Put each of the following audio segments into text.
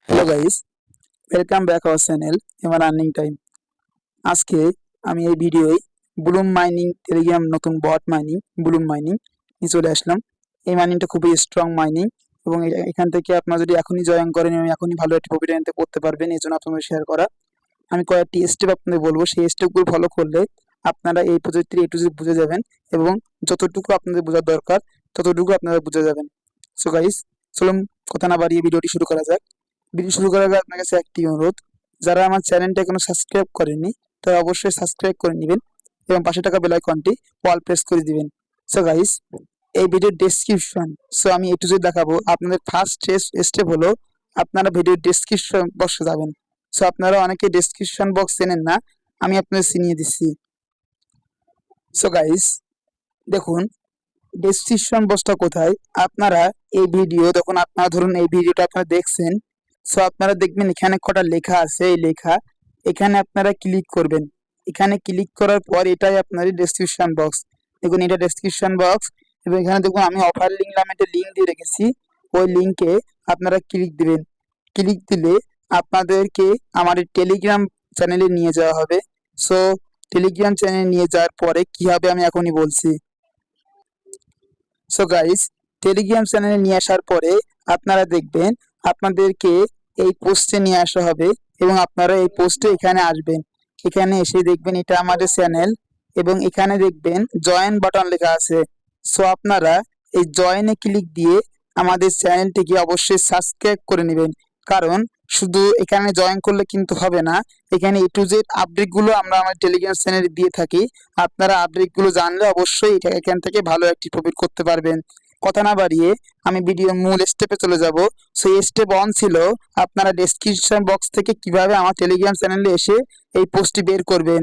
Hello guys, welcome back our channel MR earning time. আজকে আমি এই ভিডিওয় ব্লুম মাইনিং টেলিগ্রাম নতুন বট মাইনিং ব্লুম মাইনিং নিয়ে চলে আসলাম। এই মাইনিংটা খুবই স্ট্রং মাইনিং এবং এখান থেকে আপনারা যদি এখনই জয়েন করেন এবং এখনই ভালো একটা প্রফিট এনতে করতে পারবেন, এই জন্য আপনাদের শেয়ার করা। আমি কয়েকটি স্টেপ আপনাদের বলবো, সেই স্টেপগুলো ফলো করলে আপনারা এই প্রজেক্টটি এ টু জেড বুঝে যাবেন এবং যতটুকু আপনাদের বোঝার দরকার ততটুকু আপনারা বুঝে যাবেন। সো গাইস, চলুন কথা না বাড়িয়ে ভিডিওটি শুরু করা যাক। ভিডিও শুরু করার আগে আপনার কাছে একটি অনুরোধ, যারা আমার চ্যানেলটা এখনো সাবস্ক্রাইব করেননি তারা অবশ্যই সাবস্ক্রাইব করে নেবেন এবং পাশে থাকা বেল আইকনটি অল প্রেস করে দিবেন। সো গাইস, এই ভিডিওর ডেসক্রিপশন, আমি এ টু জেড দেখাবো। আপনাদের ফার্স্ট স্টেপ হলো আপনারা ভিডিওর ডেসক্রিপশন বক্সে যাবেন। আপনারা অনেকে ডেসক্রিপশন বক্স চেনেন না, আমি আপনাদের চিনিয়ে দিচ্ছি। সো গাইস, দেখুন ডেসক্রিপশন বক্সটা কোথায়। আপনারা এই ভিডিও যখন আপনারা ধরুন এই ভিডিওটা আপনারা দেখছেন, আপনারা দেখবেন এখানে কটা লেখা আছে, এই লেখা এখানে আপনারা ক্লিক করবেন। এখানে ক্লিক করার পর এটাই আপনার ডেসক্রিপশন বক্স। দেখুন এটা ডেসক্রিপশন বক্স এবং এখানে দেখুন আমি অফার লিঙ্ক নামে একটা লিঙ্ক দিয়ে রেখেছি। ওই লিঙ্কে আপনারা ক্লিক দিবেন। ক্লিক দিলে আপনাদেরকে আমার টেলিগ্রাম চ্যানেলে নিয়ে যাওয়া হবে। সো টেলিগ্রাম চ্যানেলে নিয়ে যাওয়ার পরে কি হবে আমি এখনই বলছি। সো গাইস, টেলিগ্রাম চ্যানেলে নিয়ে আসার পরে আপনারা দেখবেন আপনাদেরকে এই পোস্টে নিয়ে আসা হবে এবং আপনারা এই পোস্টে এখানে আসবেন। এখানে এসে দেখবেন এটা আমাদের চ্যানেল এবং এখানে দেখবেন জয়েন বাটন লেখা আছে। আপনারা এই জয়েনে ক্লিক দিয়ে আমাদের চ্যানেলটিকে অবশ্যই সাবস্ক্রাইব করে নেবেন, কারণ শুধু এখানে জয়েন করলে কিন্তু হবে না। এখানে এ টু জেড আপডেটগুলো আমরা আমার টেলিগ্রাম চ্যানেলে দিয়ে থাকি। আপনারা আপডেটগুলো জানলে অবশ্যই এখান থেকে ভালো একটি প্রফিট করতে পারবেন। কথা না বাড়িয়ে আমি ভিডিও মূল স্টেপে চলে যাব। এই স্টেপ 1 ছিল আপনারা ডেসক্রিপশন বক্স থেকে কিভাবে আমার টেলিগ্রাম চ্যানেলে এসে এই পোস্টটি বের করবেন।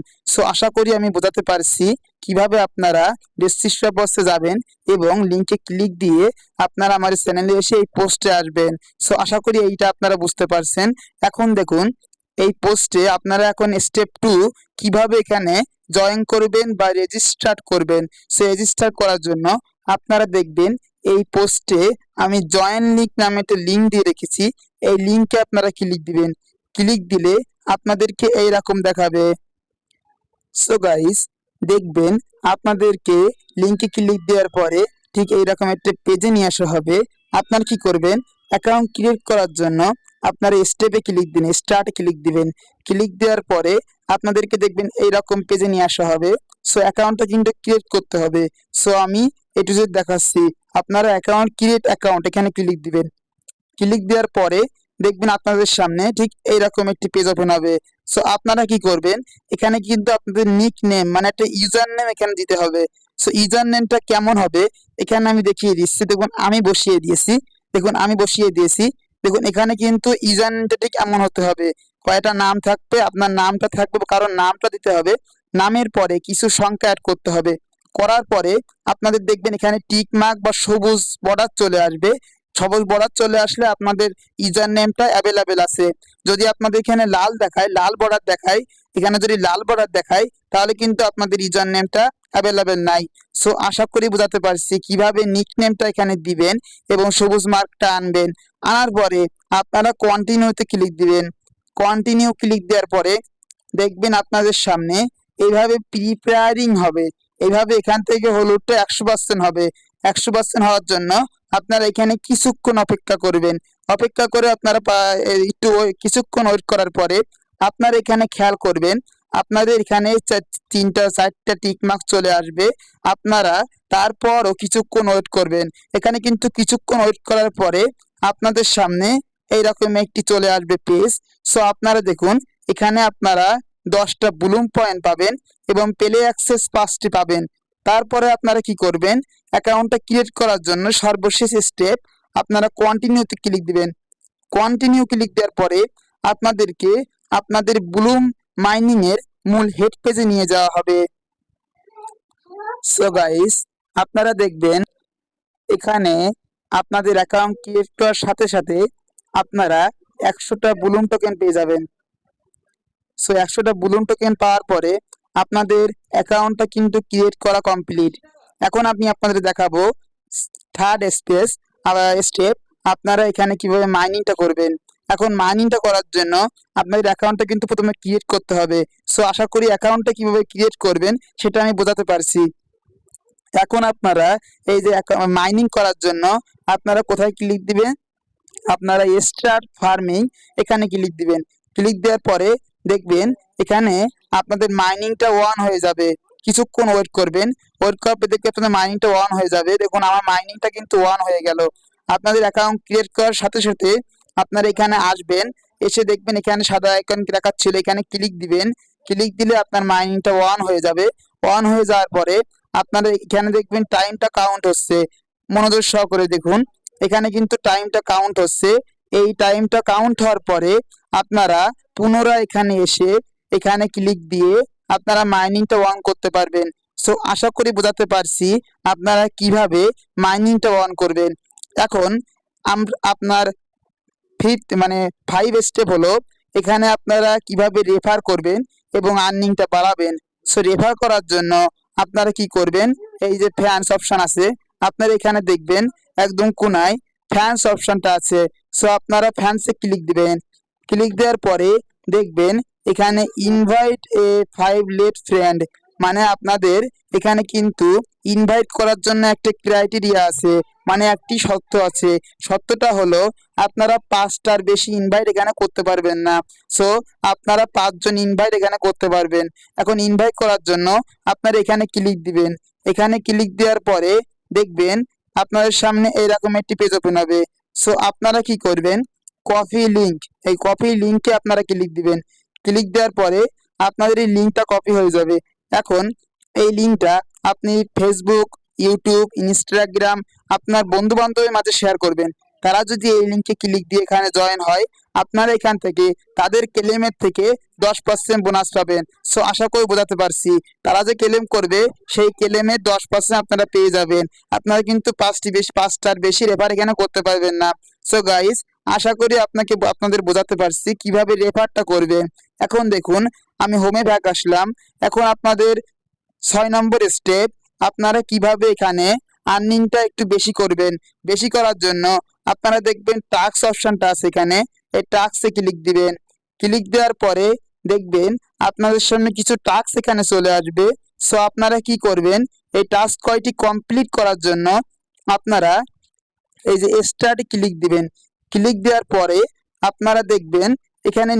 আশা করি আমি বোঝাতে পারছি কিভাবে আপনারা ডেসক্রিপশন বক্সে যাবেন এবং লিংকে ক্লিক দিয়ে আপনারা আমার চ্যানেলে এসে এই পোস্টে আসবেন। আশা করি এইটা আপনারা বুঝতে পারছেন। এখন দেখুন এই পোস্টে আপনারা এখন স্টেপ 2 কিভাবে এখানে জয়েন করবেন বা রেজিস্টার করবেন। রেজিস্টার করার জন্য আপনারা দেখবেন এই পোস্টে আমি জয়েন লিংক নামে একটা লিঙ্ক দিয়ে রেখেছি। এই লিঙ্কে আপনারা ক্লিক দিবেন। ক্লিক দিলে আপনাদেরকে এইরকম দেখাবে। সো গাইস, দেখবেন আপনাদেরকে লিঙ্কে ক্লিক দেওয়ার পরে ঠিক এইরকম একটা পেজে নিয়ে আসা হবে। আপনারা কি করবেন, অ্যাকাউন্ট ক্রিয়েট করার জন্য আপনারা স্টেপে ক্লিক দিন, স্টার্টে ক্লিক দিবেন। ক্লিক দেওয়ার পরে আপনাদেরকে দেখবেন এইরকম পেজে নিয়ে আসা হবে। অ্যাকাউন্টটা কিন্তু ক্রিয়েট করতে হবে। আমি এ টু জেড দেখাচ্ছি। আপনারা অ্যাকাউন্ট এখানে ক্লিক দিবেন। ক্লিক দেওয়ার পরে দেখবেন আপনাদের সামনে ঠিক এইরকম একটি পেজ ওপেন হবে। আপনারা কি করবেন, এখানে কিন্তু আপনাদের নিক নেম মানে একটা ইউজার নেম এখানে দিতে হবে। ইউজার নেমটা কেমন হবে এখানে আমি দেখিয়ে দিচ্ছি। দেখুন আমি বসিয়ে দিয়েছি। দেখুন এখানে কিন্তু ইউজার নেমটা ঠিক এমন হতে হবে। কয়টা নাম থাকবে, আপনার নামটা থাকবে, কারণ নামটা দিতে হবে। নামের পরে কিছু সংখ্যা অ্যাড করতে হবে। করার পরে আপনাদের দেখবেন এখানে টিক মার্ক বা সবুজ বর্ডার চলে আসবে। সবুজ বর্ডার চলে আসলে আপনাদের ইউজার নেমটা অ্যাভেলেবেল আছে। যদি আপনাদের এখানে লাল দেখায়, লাল বর্ডার দেখায়, এখানে যদি লাল বর্ডার দেখায় তাহলে কিন্তু আপনাদের ইউজার নেমটা অ্যাভেলেবেল নাই। আশা করি বোঝাতে পারছি কিভাবে নিক নেমটা এখানে দিবেন এবং সবুজ মার্কটা আনবেন। আনার পরে আপনারা কন্টিনিউতে ক্লিক দিবেন। কন্টিনিউ ক্লিক দেওয়ার পরে দেখবেন আপনাদের সামনে এইভাবে প্রিপেয়ারিং হবে। এইভাবে এখান থেকে হলুদটা 100% হবে। 100% হওয়ার জন্য আপনারা এখানে কিছুক্ষণ অপেক্ষা করবেন। অপেক্ষা করে আপনারা একটু কিছুক্ষণ ওয়েট করার পরে আপনারা এখানে খেয়াল করবেন আপনাদের এখানে 3টা 4টা টিক মার্ক চলে আসবে। আপনারা তারপরও কিছুক্ষণ ওয়েট করবেন। এখানে কিন্তু কিছুক্ষণ ওয়েট করার পরে আপনাদের সামনে এইরকম একটি চলে আসবে পেজ। আপনারা দেখুন এখানে আপনারা 10টা ব্লুম পয়েন্ট পাবেন এবং প্লে অ্যাক্সেস 5টি পাবেন। তারপরে আপনারা কি করবেন, অ্যাকাউন্টটা ক্রিয়েট করার জন্য সর্বশেষ স্টেপ আপনারা কন্টিনিউতে ক্লিক দিবেন। কন্টিনিউ ক্লিক দেওয়ার পরে আপনাদেরকে আপনাদের ব্লুম মাইনিং এর মূল হেড পেজে নিয়ে যাওয়া হবে। গাইস, আপনারা দেখবেন এখানে আপনাদের অ্যাকাউন্ট ক্রিয়েট করার সাথে সাথে আপনারা 100টা ব্লুম টোকেন পেয়ে যাবেন। 100টা ব্লুম টোকেন পাওয়ার পরে আপনাদের অ্যাকাউন্টটা কিন্তু ক্রিয়েট করা কমপ্লিট। এখন আমি আপনাদের দেখাবো থার্ড স্টেপ আপনারা এখানে কিভাবে মাইনিংটা করবেন। এখন মাইনিংটা করার জন্য আপনাদের অ্যাকাউন্টটা কিন্তু প্রথমে ক্রিয়েট করতে হবে। সো আশা করি অ্যাকাউন্টটা কিভাবে ক্রিয়েট করবেন সেটা আমি বোঝাতে পারছি। এখন আপনারা এই যে মাইনিং করার জন্য আপনারা কোথায় ক্লিক দিবেন, আপনারা স্টার্ট ফার্মিং এখানে ক্লিক দিবেন। ক্লিক দেওয়ার পরে দেখবেন এখানে আপনাদের মাইনিংটা অন হয়ে যাবে। কিছুক্ষণ ওয়েট করবেন, ওয়েট করার পর দেখবেন আপনাদের মাইনিংটা অন হয়ে যাবে। দেখুন আমার মাইনিংটা কিন্তু অন হয়ে গেল। আপনাদের অ্যাকাউন্ট ক্রিয়েট করার সাথে সাথে আপনারা এখানে আসবেন, এসে দেখবেন এখানে সাদা আইকন দেখাচ্ছিল, এখানে ক্লিক দিবেন। ক্লিক দিলে আপনার মাইনিংটা অন হয়ে যাবে। অন হয়ে যাওয়ার পরে আপনারা এখানে দেখবেন টাইমটা কাউন্ট হচ্ছে। মনোযোগ সহকারে দেখুন, এখানে কিন্তু টাইমটা কাউন্ট হচ্ছে। এই টাইমটা কাউন্ট হওয়ার পরে আপনারা পুনরায় এখানে এসে এখানে ক্লিক দিয়ে আপনারা মাইনিংটা অন করতে পারবেন। সো আশা করি বোঝাতে পারছি আপনারা কিভাবে মাইনিংটা অন করবেন। এখন আপনার ফিফথ মানে 5 স্টেপ হলো এখানে আপনারা কিভাবে রেফার করবেন এবং আর্নিংটা বাড়াবেন। সো রেফার করার জন্য আপনারা কি করবেন, এই যে ফ্যান্স অপশন আছে আপনারা এখানে দেখবেন একদম কোনায় ফ্যান্স অপশনটা আছে। সো আপনারা ফ্যান্সে ক্লিক দিবেন। ক্লিক দেওয়ার পরে দেখবেন এখানে ইনভাইট এ 5 লেট ফ্রেন্ড, মানে আপনাদের এখানে কিন্তু ইনভাইট করার জন্য একটা ক্রাইটেরিয়া আছে, মানে একটি শর্ত আছে। শর্তটা হলো আপনারা 5টার বেশি ইনভাইট এখানে করতে পারবেন না। সো আপনারা 5 জন ইনভাইট এখানে করতে পারবেন। এখন ইনভাইট করার জন্য আপনারা এখানে ক্লিক দিবেন। এখানে ক্লিক দেওয়ার পরে দেখবেন আপনাদের সামনে এরকম একটি পেজ ওপেন হবে। সো আপনারা কি করবেন, কপি লিংক, এই কপি লিংকে আপনারা ক্লিক দিবেন। ক্লিক দেওয়ার পরে আপনাদের এই লিংকটা কপি হয়ে যাবে। এখন এই লিংকটা আপনি ফেসবুক, ইউটিউব, ইনস্টাগ্রাম আপনার বন্ধু বান্ধবের মাঝে শেয়ার করবেন। তারা যদি এই লিংকে ক্লিক দিয়ে এখানে জয়েন হয় আপনারা এখান থেকে তাদের ক্লেমের থেকে 10% বোনাস পাবেন। সো আশা করি বোঝাতে পারছি, তারা যে ক্লেম করবে সেই ক্লেমের 10% আপনারা পেয়ে যাবেন। আপনারা কিন্তু 5টার বেশি রেফার এখানে করতে পারবেন না। সো গাইস, আশা করি আপনাদের বোঝাতে পারছি কিভাবে রেফারটা করবেন। এখন দেখুন আমি হোমে ব্যাক আসলাম। এখন আপনাদের 6 নম্বর স্টেপ, আপনারা কিভাবে এখানে আর্নিংটা একটু বেশি করবেন। বেশি করার জন্য আপনারা দেখবেন টাস্ক অপশনটা আছে এখানে, এই টাস্কে ক্লিক দিবেন। ক্লিক দেওয়ার পরে দেখবেন আপনাদের সামনে কিছু টাস্ক এখানে চলে আসবে। সো আপনারা কি করবেন, এই টাস্ক কয়টি কমপ্লিট করার জন্য আপনারা এই যে স্টার্টে ক্লিক দিবেন। ক্লিক দেওয়ার পরে আপনারা দেখবেন এখানে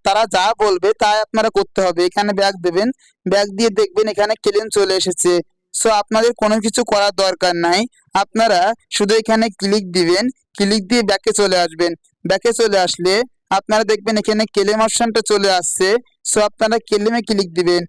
তারা যা বলবে তাই আপনারা করতে হবে। এখানে ব্যাক দেবেন, ব্যাক দিয়ে দেখবেন এখানে ক্লেম চলে এসেছে। সো আপনাদের কোনো কিছু করার দরকার নাই, আপনারা শুধু এখানে ক্লিক দিবেন। ক্লিক দিয়ে ব্যাকে চলে আসবেন। ব্যাকে চলে আসলে আপনারা দেখবেন এখানে ক্লেম অপশনটা চলে আসছে। সো আপনারা ক্লেমে ক্লিক দিবেন।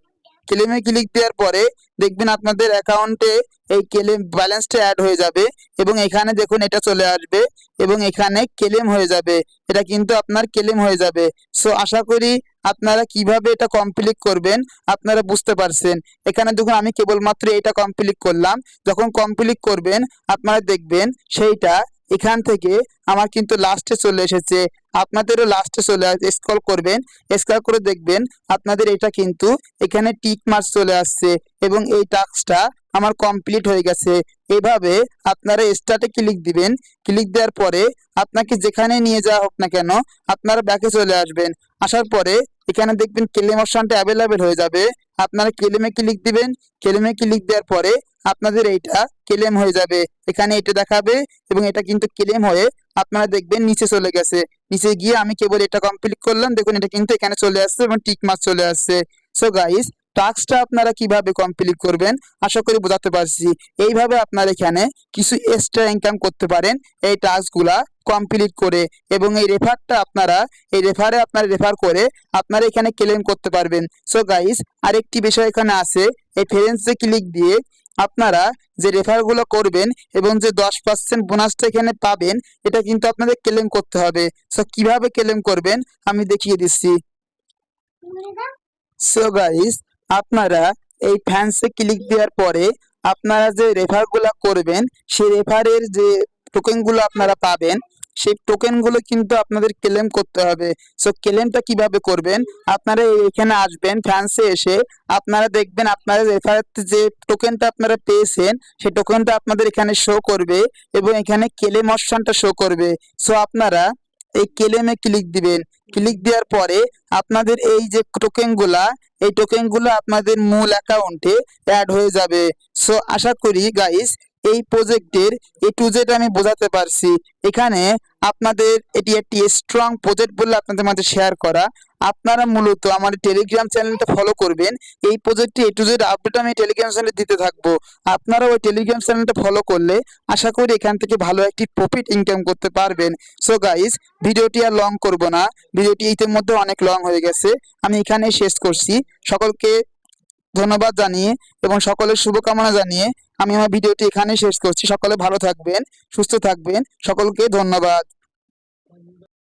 ক্লেমে ক্লিক দেওয়ার পরে দেখবেন আপনাদের অ্যাকাউন্টে এই ক্লেম ব্যালেন্সটা অ্যাড হয়ে যাবে এবং এখানে দেখুন এটা চলে আসবে এবং এখানে ক্লেম হয়ে যাবে। এটা কিন্তু আপনার ক্লেম হয়ে যাবে। সো আশা করি আপনারা কিভাবে এটা কমপ্লিট করবেন আপনারা বুঝতে পারছেন। এখানে দেখুন আমি কেবলমাত্র এটা কমপ্লিট করলাম। যখন কমপ্লিট করবেন আপনারা দেখবেন সেইটা এখান থেকে আমার কিন্তু লাস্টে চলে এসেছে। আপনাদেরও লাস্টে চলে আসবে, স্ক্রল করবেন, স্ক্রল করে দেখবেন আপনাদের এটা কিন্তু এখানে টিক মার্ক চলে আসছে এবং এই টাস্কটা আমার কমপ্লিট হয়ে গেছে। এইভাবে আপনারা স্টার্টে ক্লিক দিবেন। ক্লিক দেওয়ার পরে আপনাকে যেখানে নিয়ে যাওয়া হোক না কেন আপনারা ব্যাকে চলে আসবেন। আসার পরে এখানে দেখবেন ক্লেম অপশনটা অ্যাভেলেবেল হয়ে যাবে। আপনারা ক্লেমে ক্লিক দিবেন। ক্লেমে ক্লিক দেওয়ার পরে আপনাদের এইটা ক্লেম হয়ে যাবে, এখানে এটা দেখাবে এবং এটা কিন্তু ক্লেম হয়ে আপনারা দেখবেন নিচে চলে গেছে। নিচে গিয়ে আমি কেবল এটা কমপ্লিট করলাম, দেখুন এটা কিন্তু এখানে চলে আসছে এবং টিক মার্ক চলে আসছে। সো গাইস, টাস্কটা আপনারা কিভাবে কমপ্লিট করবেন আশা করি বোঝাতে পারছি। এইভাবে আপনারা এখানে কিছু এক্সট্রা ইনকাম করতে পারেন এই টাস্কগুলা কমপ্লিট করে, এবং এই রেফারটা আপনারা রেফার করে আপনারা এখানে ক্লেম করতে পারবেন। সো গাইস, আরেকটি বিষয় এখানে আছে, এই ফ্রেন্ডসে ক্লিক দিয়ে আপনারা যে রেফারগুলো করবেন এবং যে 10% বোনাসটা এখানে পাবেন এটা কিন্তু আপনাদের ক্লেম করতে হবে। সো কিভাবে ক্লেম করবেন আমি দেখিয়ে দিচ্ছি। সো গাইস, আপনারা এই ফ্যান্সে ক্লিক দেওয়ার পরে আপনারা যে রেফারগুলো করবেন সেই রেফারের যে টোকেনগুলো আপনারা পাবেন সেই টোকেনগুলো কিন্তু আপনাদের ক্লেম করতে হবে। সো ক্লেমটা কিভাবে করবেন, আপনারা এখানে আসবেন, ফ্যান্সে এসে আপনারা দেখবেন আপনারা রেফারের যে টোকেনটা আপনারা পেয়েছেন সেই টোকেনটা আপনাদের এখানে শো করবে এবং এখানে ক্লেম অপশনটা শো করবে। সো আপনারা এই ক্লেমে ক্লিক দিবেন। ক্লিক দেওয়ার পরে আপনাদের এই যে টোকেনগুলা, এই টোকেনগুলো আপনাদের মূল অ্যাকাউন্টে অ্যাড হয়ে যাবে। সো আশা করি গাইস এই প্রজেক্টের এ টু জেড আমি বোঝাতে পারছি। এখানে আপনাদের এটি একটি স্ট্রং প্রজেক্ট বলে আপনাদের মাঝে শেয়ার করা। আপনারা মূলত আমার টেলিগ্রাম চ্যানেলটা ফলো করবেন। এই প্রজেক্টে এ টু জেড আপডেট আমি টেলিগ্রাম চ্যানেলে দিতে থাকবো। আপনারা ওই টেলিগ্রাম চ্যানেলটা ফলো করলে আশা করি এখান থেকে ভালো একটি প্রফিট ইনকাম করতে পারবেন। সো গাইস ভিডিওটি আর লং করব না, ভিডিওটি ইতিমধ্যে অনেক লং হয়ে গেছে, আমি এখানেই শেষ করছি। সকলকে ধন্যবাদ জানিয়ে এবং সকলের শুভকামনা জানিয়ে আমি আমার ভিডিওটি এখানেই শেষ করছি। সকলে ভালো থাকবেন, সুস্থ থাকবেন, সকলকে ধন্যবাদ।